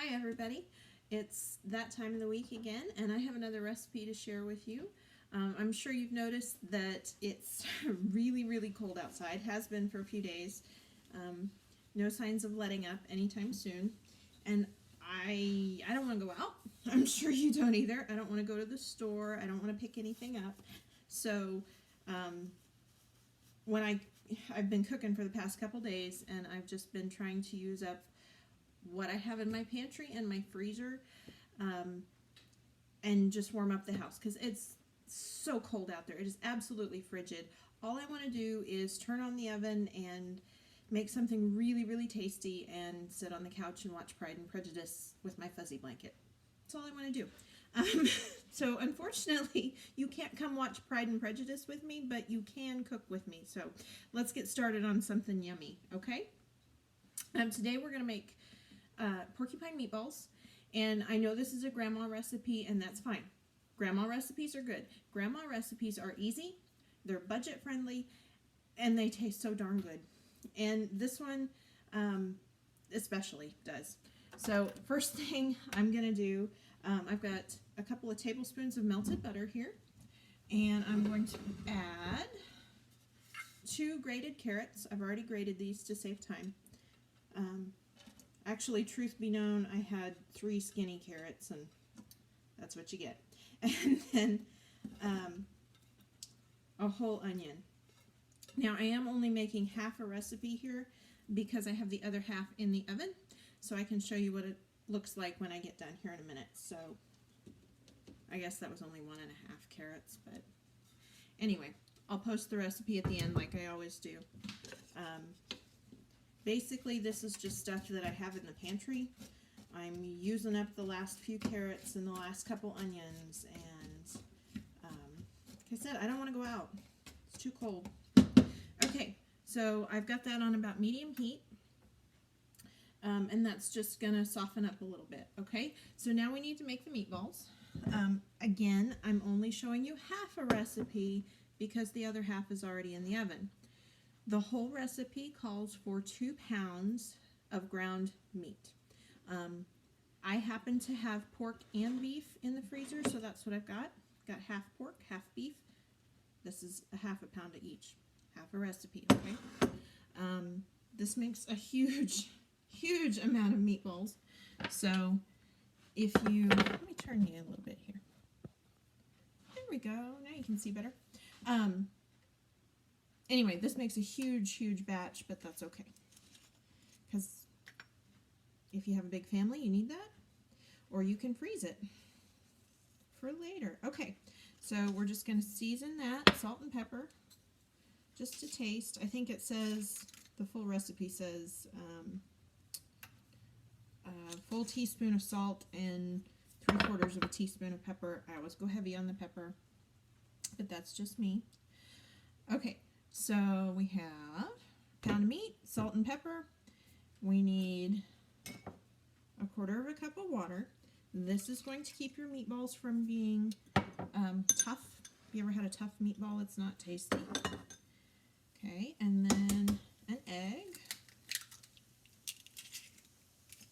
Hi everybody, it's that time of the week again and I have another recipe to share with you. I'm sure you've noticed that it's really cold outside, has been for a few days. No signs of letting up anytime soon, and I don't want to go out. I'm sure you don't either. I don't want to go to the store. I don't want to pick anything up. So when I've been cooking for the past couple days and I've just been trying to use up what I have in my pantry and my freezer, and just warm up the house because it's so cold out there. It is absolutely frigid. All I want to do is turn on the oven and make something really tasty and sit on the couch and watch Pride and Prejudice with my fuzzy blanket. That's all I want to do. So unfortunately, you can't come watch Pride and Prejudice with me, but you can cook with me. So let's get started on something yummy, okay? Today we're going to make porcupine meatballs, and I know this is a grandma recipe, and that's fine. Grandma recipes are good. Grandma recipes are easy, they're budget friendly, and they taste so darn good. And this one especially does. So first thing I'm going to do, I've got a couple of tablespoons of melted butter here, and I'm going to add 2 grated carrots. I've already grated these to save time. Actually, truth be known, I had 3 skinny carrots, and that's what you get. And then a whole onion. Now, I am only making half a recipe here because I have the other half in the oven, so I can show you what it looks like when I get done here in a minute. So I guess that was only 1.5 carrots, but anyway, I'll post the recipe at the end like I always do. Basically, this is just stuff that I have in the pantry. I'm using up the last few carrots and the last couple onions, and like I said, I don't want to go out. It's too cold. Okay, so I've got that on about medium heat, and that's just going to soften up a little bit, okay? So now we need to make the meatballs. Again, I'm only showing you half a recipe because the other half is already in the oven. The whole recipe calls for 2 pounds of ground meat. I happen to have pork and beef in the freezer, so that's what I've got. Got half pork, half beef. This is a half a pound of each. Half a recipe, okay? This makes a huge amount of meatballs. So if you, let me turn you a little bit here. There we go. Now you can see better. Anyway, this makes a huge batch, but that's okay. Because if you have a big family, you need that. Or you can freeze it for later. Okay, so we're just going to season that, salt and pepper, just to taste. I think it says, the full recipe says, a full teaspoon of salt and 3/4 of a teaspoon of pepper. I always go heavy on the pepper, but that's just me. Okay. So we have a pound of meat, salt and pepper. We need 1/4 cup of water. This is going to keep your meatballs from being tough. If you ever had a tough meatball, it's not tasty. Okay, and then an egg.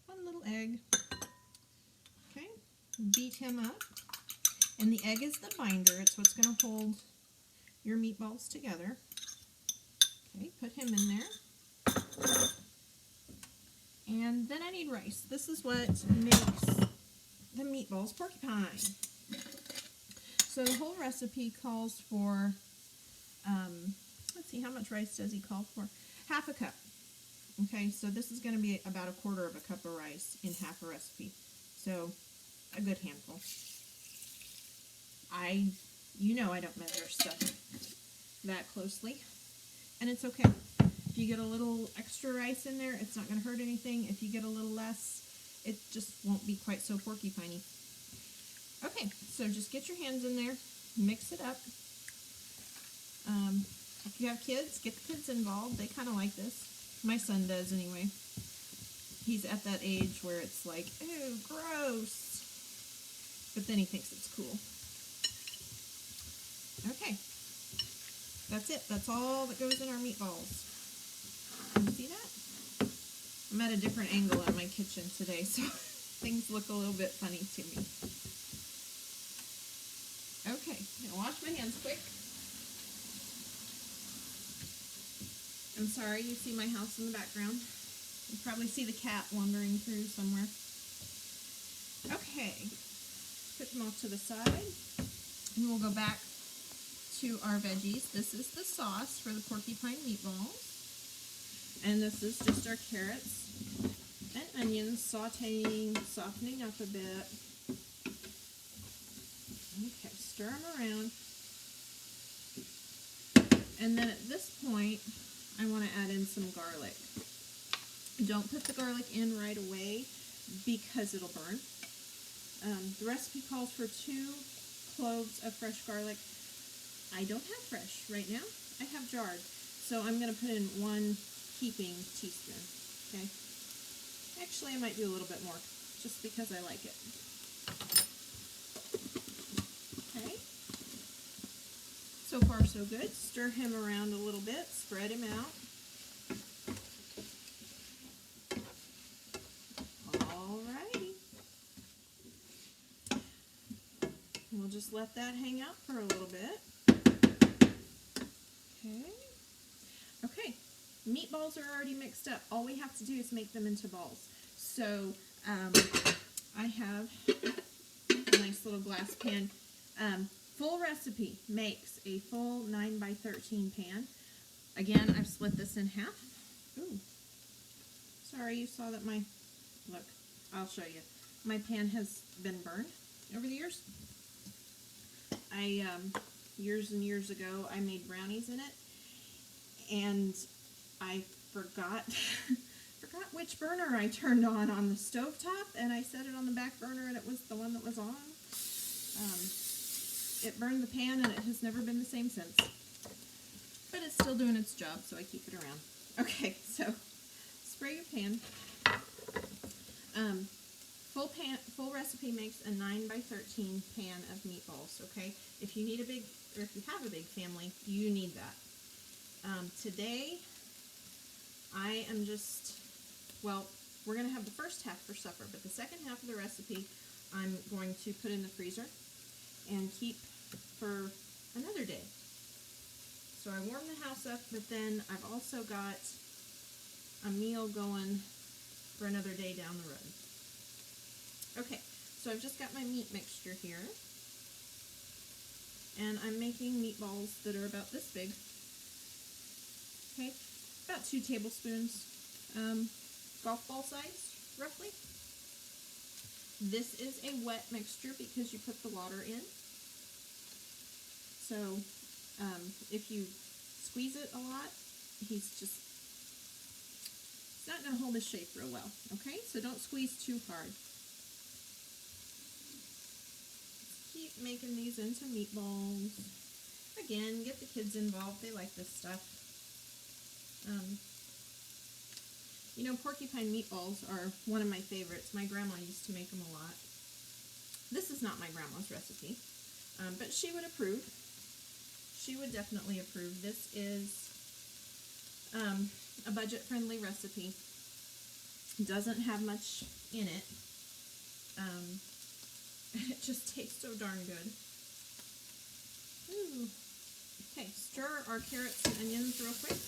1 little egg. Okay, beat him up. And the egg is the binder. It's what's going to hold your meatballs together. Okay, put him in there. And then I need rice. This is what makes the meatballs porcupine. So the whole recipe calls for, let's see, how much rice does he call for? Half a cup. Okay, so this is going to be about 1/4 cup of rice in half a recipe. So a good handful. You know I don't measure stuff that closely. And it's okay. If you get a little extra rice in there, it's not going to hurt anything. If you get a little less, it just won't be quite so porcupine-y. Okay, so just get your hands in there, mix it up. If you have kids, get the kids involved. They kind of like this. My son does anyway. He's at that age where it's like, ew, gross. But then he thinks it's cool. Okay. That's it. That's all that goes in our meatballs. Can you see that? I'm at a different angle in my kitchen today, so things look a little bit funny to me. Okay, now wash my hands quick. I'm sorry you see my house in the background. You probably see the cat wandering through somewhere. Okay, put them off to the side. And we'll go back to our veggies. This is the sauce for the porcupine meatballs. And this is just our carrots and onions, sauteing, softening up a bit. Okay, stir them around. And then at this point, I want to add in some garlic. Don't put the garlic in right away because it'll burn. The recipe calls for 2 cloves of fresh garlic. I don't have fresh right now. I have jarred. So I'm going to put in 1 heaping teaspoon. Okay. Actually, I might do a little bit more just because I like it. Okay. So far, so good. Stir him around a little bit. Spread him out. Alrighty. We'll just let that hang out for a little bit. Okay. Okay. Meatballs are already mixed up. All we have to do is make them into balls. So I have a nice little glass pan. Full recipe makes a full 9x13 pan. Again, I've split this in half. Ooh. Sorry, you saw that my, look, I'll show you. My pan has been burned over the years. Years and years ago, I made brownies in it, and I forgot which burner I turned on the stovetop, and I set it on the back burner, and it was the one that was on. It burned the pan, and it has never been the same since. But it's still doing its job, so I keep it around. Okay, so spray your pan. Full recipe makes a 9x13 pan of meatballs, okay? If you need a big, or if you have a big family, you need that. Today, I am just, well, we're going to have the first half for supper, but the second half of the recipe I'm going to put in the freezer and keep for another day. So I warm the house up, but then I've also got a meal going for another day down the road. Okay, so I've just got my meat mixture here, and I'm making meatballs that are about this big. Okay, about 2 tablespoons, golf ball size, roughly. This is a wet mixture because you put the water in. So if you squeeze it a lot, he's not going to hold his shape real well. Okay, so don't squeeze too hard. Keep making these into meatballs. Again, get the kids involved. They like this stuff. You know, porcupine meatballs are one of my favorites. My grandma used to make them a lot. This is not my grandma's recipe, but she would approve. She would definitely approve. This is a budget-friendly recipe. Doesn't have much in it. It just tastes so darn good. Ooh. Okay, stir our carrots and onions real quick.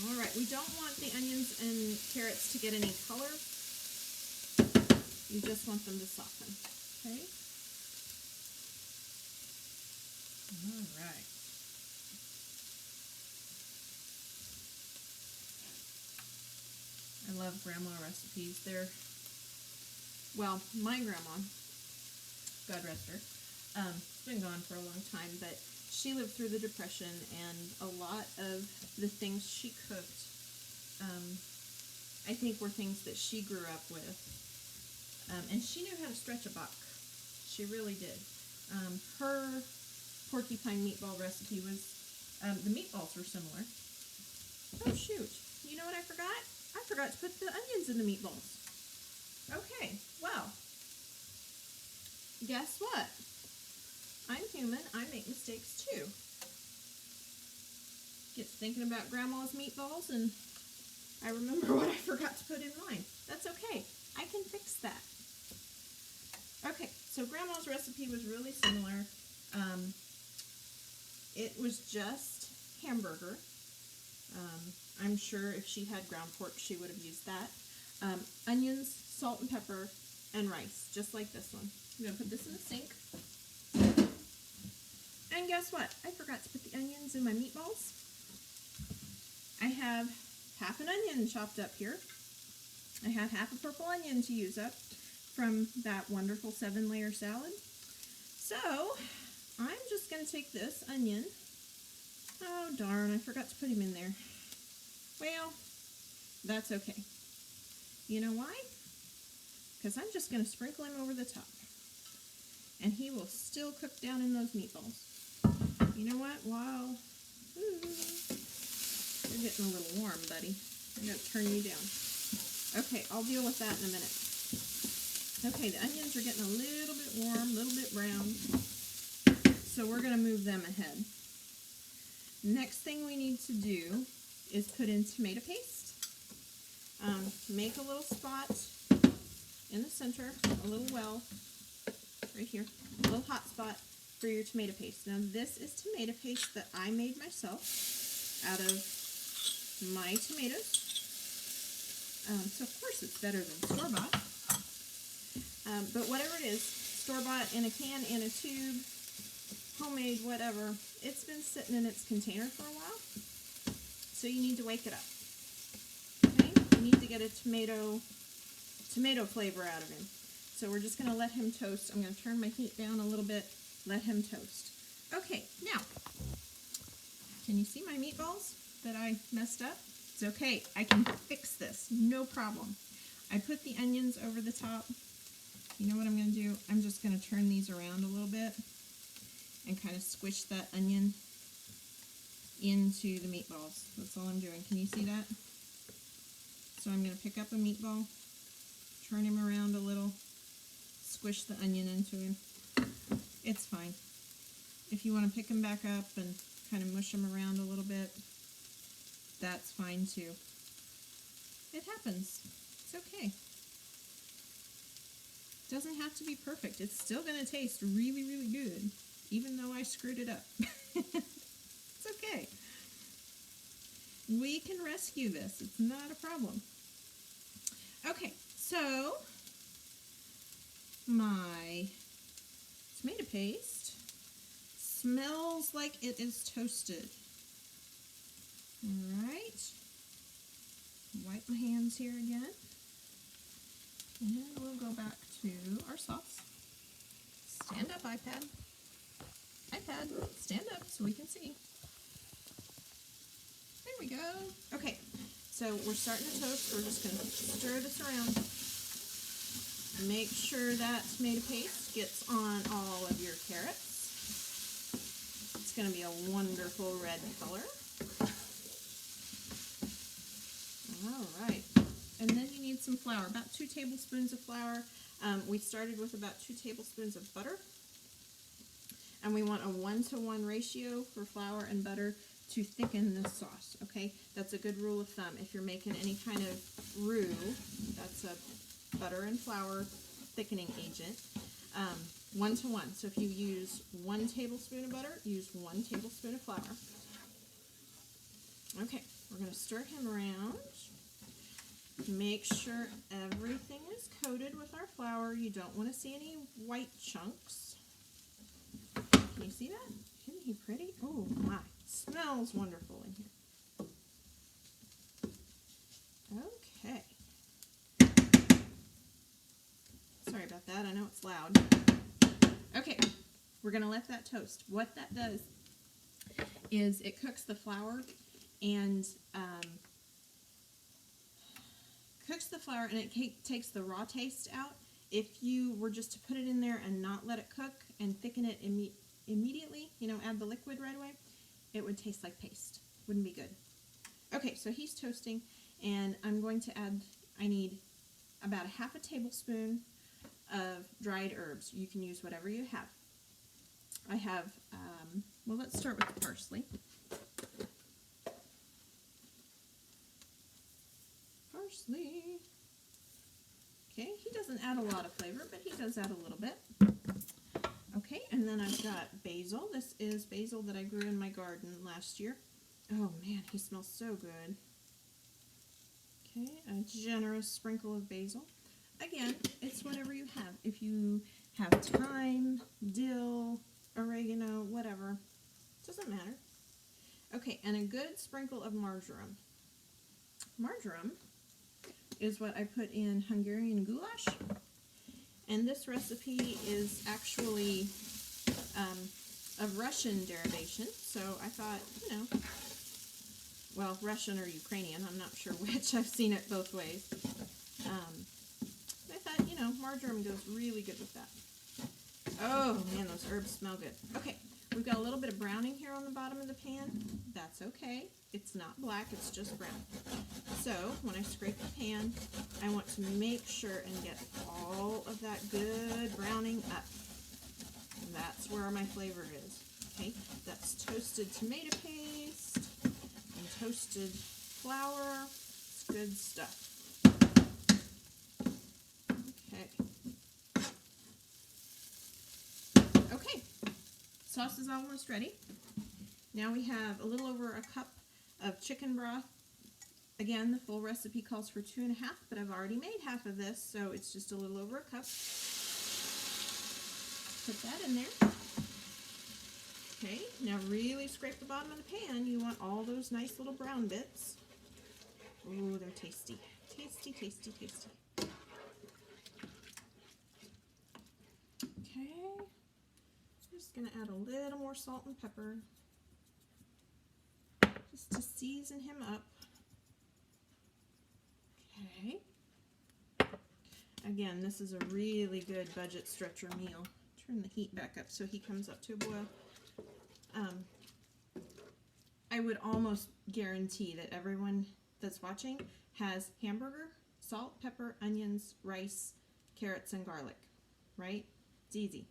Alright, we don't want the onions and carrots to get any color. You just want them to soften. Okay? Alright. I love grandma recipes. They're, well, my grandma, God rest her, been gone for a long time, but she lived through the Depression, and a lot of the things she cooked, I think were things that she grew up with. And she knew how to stretch a buck. She really did. Her porcupine meatball recipe was, the meatballs were similar. Oh shoot, you know what I forgot? I forgot to put the onions in the meatballs. Okay, well, guess what? I'm human, I make mistakes too. Get thinking about grandma's meatballs and I remember what I forgot to put in mine. That's okay. I can fix that. Okay, so Grandma's recipe was really similar. It was just hamburger. I'm sure if she had ground pork, she would have used that. Onions, salt and pepper, and rice, just like this one. I'm going to put this in the sink. And guess what? I forgot to put the onions in my meatballs. I have half an onion chopped up here. I have half a purple onion to use up from that wonderful 7-layer salad. So, I'm just going to take this onion. Oh darn, I forgot to put him in there. Well, that's okay. You know why? Because I'm just going to sprinkle him over the top. And he will still cook down in those meatballs. You know what? Wow. You're getting a little warm, buddy. I'm going to turn you down. Okay, I'll deal with that in a minute. Okay, the onions are getting a little bit warm, a little bit brown. So we're going to move them ahead. Next thing we need to do is put in tomato paste. Make a little spot in the center, a little well, right here, a little hot spot for your tomato paste. Now this is tomato paste that I made myself out of my tomatoes. So of course it's better than store-bought. But whatever it is, store-bought, in a can, in a tube, homemade, whatever, it's been sitting in its container for a while. So you need to wake it up. Okay? You need to get a tomato flavor out of him. So we're just going to let him toast. I'm going to turn my heat down a little bit, let him toast. Okay, now, can you see my meatballs that I messed up? It's okay, I can fix this, no problem. I put the onions over the top. You know what I'm going to do? I'm just going to turn these around a little bit and kind of squish that onion into the meatballs. That's all I'm doing. Can you see that? So I'm going to pick up a meatball, turn him around a little, squish the onion into him. It's fine. If you want to pick him back up and kind of mush him around a little bit, that's fine too. It happens. It's okay. It doesn't have to be perfect. It's still going to taste really, really good, even though I screwed it up. It's okay. We can rescue this. It's not a problem. Okay, so my tomato paste smells like it is toasted. All right. Wipe my hands here again. And we'll go back to our sauce. Stand up, iPad. iPad, stand up so we can see. There we go. Okay, so we're starting to toast. We're just going to stir this around. Make sure that tomato paste gets on all of your carrots. It's going to be a wonderful red color. All right. And then you need some flour, about 2 tablespoons of flour. We started with about 2 tablespoons of butter. And we want a 1-to-1 ratio for flour and butter to thicken this sauce, okay? That's a good rule of thumb. If you're making any kind of roux, that's a butter and flour thickening agent. 1-to-1. So if you use 1 tablespoon of butter, use 1 tablespoon of flour. Okay, we're going to stir him around. Make sure everything is coated with our flour. You don't want to see any white chunks. Can you see that? Isn't he pretty? Oh my, smells wonderful in here. Okay. Sorry about that, I know it's loud. Okay, we're going to let that toast. What that does is it cooks the flour and it takes the raw taste out. If you were just to put it in there and not let it cook and thicken it immediately, you know, add the liquid right away, it would taste like paste. Wouldn't be good. Okay, so he's toasting, and I'm going to add, I need about 1/2 tablespoon of dried herbs. You can use whatever you have. I have, well, let's start with the parsley. parsley. Okay, he doesn't add a lot of flavor, but he does add a little bit. Okay, and then I've got basil. This is basil that I grew in my garden last year. Oh man, he smells so good. Okay, a generous sprinkle of basil. Again, it's whatever you have. If you have thyme, dill, oregano, whatever, doesn't matter. Okay, and a good sprinkle of marjoram. Marjoram is what I put in Hungarian goulash. And this recipe is actually of Russian derivation. So I thought, you know, well, Russian or Ukrainian, I'm not sure which. I've seen it both ways. I thought, you know, marjoram goes really good with that. Oh, man, those herbs smell good. Okay, we've got a little bit of browning here on the bottom of the pan. That's okay. It's not black, it's just brown. So, when I scrape the pan, I want to make sure and get all of that good browning up. And that's where my flavor is. Okay, that's toasted tomato paste and toasted flour. It's good stuff. Okay, sauce is almost ready. Now we have a little over a cup of chicken broth. Again, the full recipe calls for 2.5, but I've already made half of this, so it's just a little over a cup. Put that in there. Okay, now really scrape the bottom of the pan. You want all those nice little brown bits. Ooh, they're tasty. Tasty, tasty, tasty. Okay, I'm just going to add a little more salt and pepper just to season him up. Okay. Again, this is a really good budget stretcher meal. Turn the heat back up so he comes up to a boil. I would almost guarantee that everyone that's watching has hamburger, salt, pepper, onions, rice, carrots, and garlic, right? It's easy.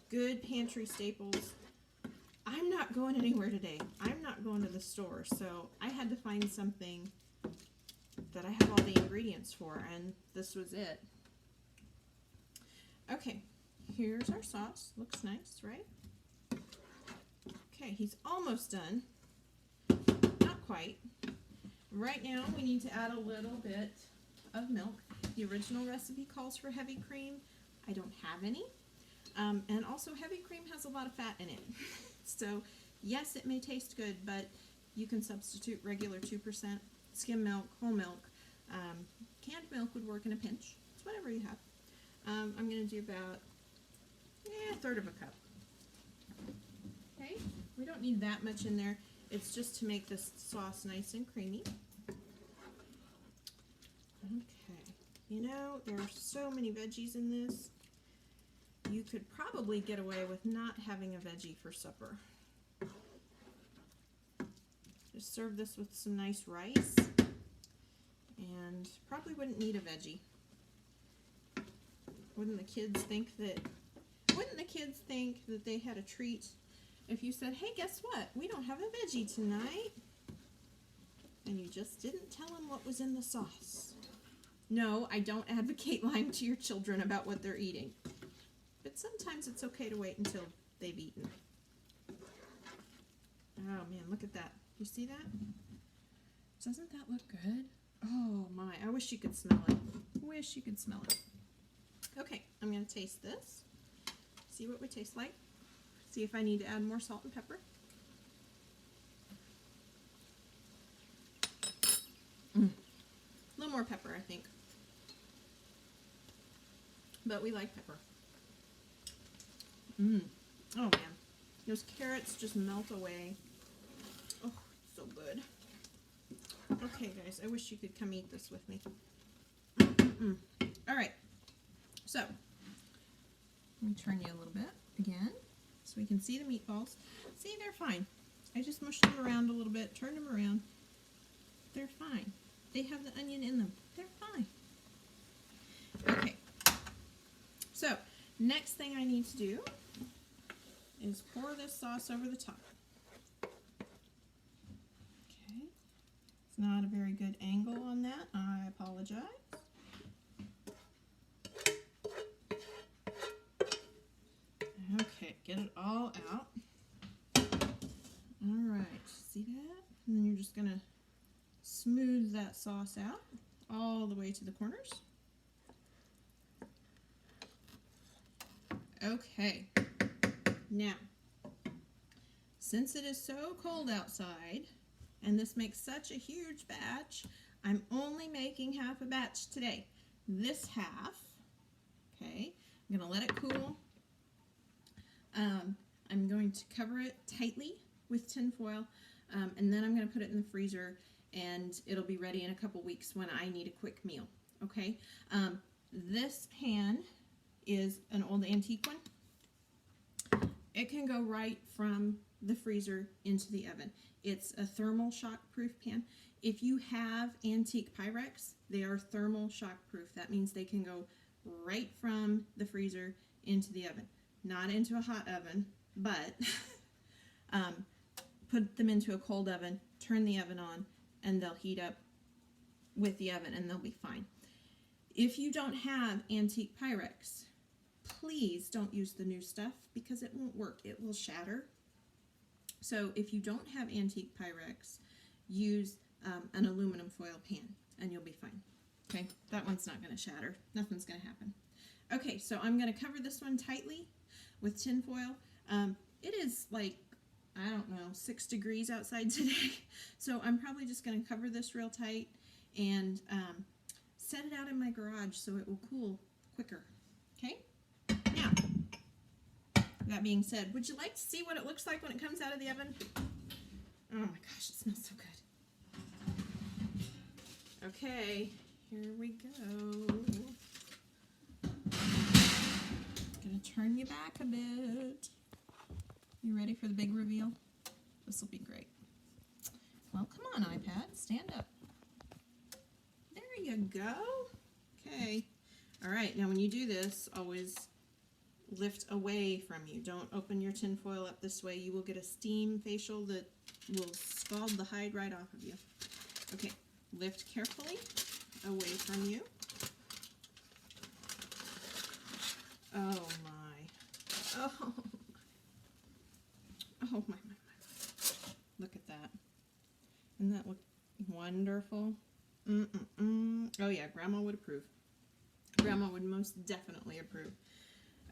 Good pantry staples. I'm not going anywhere today. I'm not going to the store, so I had to find something that I have all the ingredients for, and this was it. Okay, here's our sauce. Looks nice, right? Okay, he's almost done. Not quite. Right now, we need to add a little bit of milk. The original recipe calls for heavy cream. I don't have any. And also, heavy cream has a lot of fat in it. So, yes, it may taste good, but you can substitute regular 2%, skim milk, whole milk. Canned milk would work in a pinch. It's whatever you have. I'm going to do about a third of a cup. Okay, we don't need that much in there. It's just to make this sauce nice and creamy. Okay, you know, there are so many veggies in this. You could probably get away with not having a veggie for supper. Just serve this with some nice rice, and probably wouldn't need a veggie. Wouldn't the kids think that they had a treat if you said, hey, guess what? We don't have a veggie tonight. And you just didn't tell them what was in the sauce. No, I don't advocate lying to your children about what they're eating. But sometimes it's okay to wait until they've eaten. Oh man, look at that. You see that? Doesn't that look good? Oh my, I wish you could smell it. Wish you could smell it. Okay, I'm going to taste this. See what we taste like. See if I need to add more salt and pepper. A little more pepper, I think. But we like pepper. Oh man, those carrots just melt away. Oh, so good. Okay guys, I wish you could come eat this with me. Alright, so let me turn you a little bit again so we can see the meatballs. See, they're fine. I just mushed them around a little bit, turned them around. They're fine. They have the onion in them. They're fine. Okay, so next thing I need to do is pour this sauce over the top. Okay, It's not a very good angle on that. I apologize. Okay, get it all out. All right, see that? And then you're just gonna smooth that sauce out all the way to the corners. Okay, now, since it is so cold outside, and this makes such a huge batch, I'm only making half a batch today. This half, okay, I'm gonna let it cool. I'm going to cover it tightly with tin foil, and then I'm going to put it in the freezer, and it'll be ready in a couple weeks when I need a quick meal. Okay, this pan is an old antique one. It can go right from the freezer into the oven. It's a thermal shock proof pan. If you have antique Pyrex, they are thermal shock proof. That means they can go right from the freezer into the oven. Not into a hot oven, but put them into a cold oven, turn the oven on, and they'll heat up with the oven and they'll be fine. If you don't have antique Pyrex, please don't use the new stuff because it won't work. It will shatter. So if you don't have antique Pyrex, use an aluminum foil pan and you'll be fine. Okay, that one's not going to shatter. Nothing's going to happen. Okay, so I'm going to cover this one tightly with tin foil. It is like, I don't know, 6 degrees outside today. So I'm probably just going to cover this real tight and set it out in my garage so it will cool quicker. Okay? Now, that being said, would you like to see what it looks like when it comes out of the oven? Oh my gosh, it smells so good. Okay, here we go. Gonna turn you back a bit. You ready for the big reveal? This will be great. Well, come on, iPad, stand up. There you go. Okay. All right, now when you do this, always lift away from you. Don't open your tin foil up this way. You will get a steam facial that will scald the hide right off of you. Okay, lift carefully away from you. Oh my. Oh. Oh my. Look at that. Doesn't that look wonderful? Oh yeah, Grandma would approve. Grandma would most definitely approve.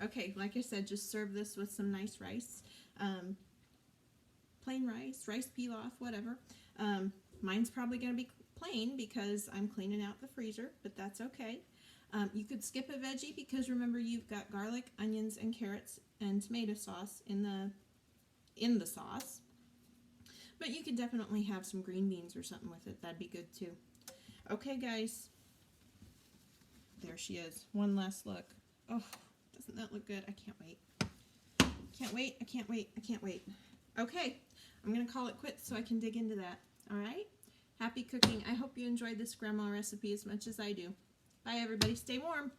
Okay, like I said, just serve this with some nice rice. Plain rice, rice pilaf, whatever. Mine's probably going to be plain because I'm cleaning out the freezer, but that's okay. You could skip a veggie because remember you've got garlic, onions, and carrots and tomato sauce in the sauce. But you could definitely have some green beans or something with it. That'd be good too. Okay, guys. There she is. One last look. Oh, doesn't that look good? I can't wait. Can't wait. I can't wait. I can't wait. Okay, I'm going to call it quits so I can dig into that. All right? Happy cooking. I hope you enjoyed this grandma recipe as much as I do. Bye, everybody. Stay warm.